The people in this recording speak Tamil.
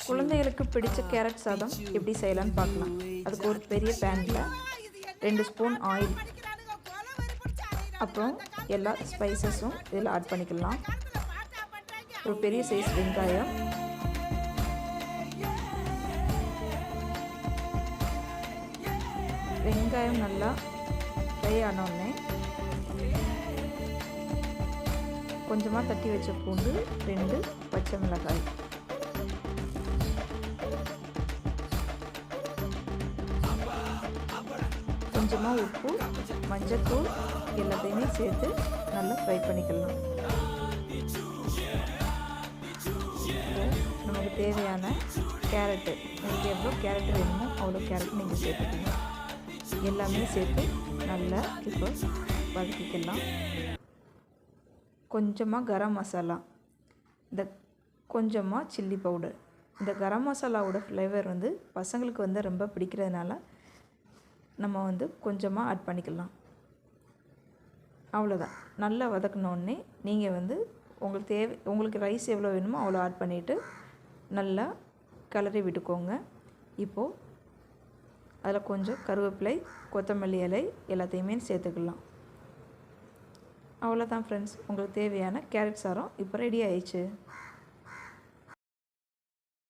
குழந்தைகளுக்கு பிடிச்ச கேரட் சாதம் எப்படி செய்யலாம்னு பார்க்கலாம். அதுக்கு ஒரு பெரிய பேனில் 2 ஸ்பூன் ஆயில், அப்புறம் எல்லா ஸ்பைசஸும் இதில் ஆட் பண்ணிக்கலாம். ஒரு பெரிய சைஸ் வெங்காயம், நல்லா ஃப்ரை ஆனோடனே கொஞ்சமாக தட்டி வச்ச பூண்டு, 2 பச்சை மிளகாய், கொஞ்சமாக உப்பு, மஞ்சத்தூள் எல்லாத்தையுமே சேர்த்து நல்லா ஃப்ரை பண்ணிக்கலாம். நமக்கு தேவையான கேரட்டு, உங்களுக்கு எவ்வளோ கேரட் வேணுமோ அவ்வளோ கேரட் நீங்கள் சேர்த்துக்கணும். எல்லாமே சேர்த்து நல்லா இப்போ வதக்கிக்கலாம். கொஞ்சமாக கரம் மசாலா, கொஞ்சமாக சில்லி பவுடர். இந்த கரம் மசாலாவோட ஃப்ளேவர் பசங்களுக்கு ரொம்ப பிடிக்கிறதுனால நம்ம கொஞ்சமாக ஆட் பண்ணிக்கலாம். அவ்வளோதான். நல்லா வதக்கினோடனே நீங்கள் உங்களுக்கு ரைஸ் எவ்வளோ வேணுமோ அவ்வளோ ஆட் பண்ணிவிட்டு நல்லா கிளறி விட்டுக்கோங்க. இப்போது அதில் கொஞ்சம் கருவேப்பிலை, கொத்தமல்லி இலை எல்லாத்தையுமே சேர்த்துக்கலாம். அவ்வளோதான் ஃப்ரெண்ட்ஸ், உங்களுக்கு தேவையான கேரட் சாதம் இப்போ ரெடி ஆயிடுச்சு.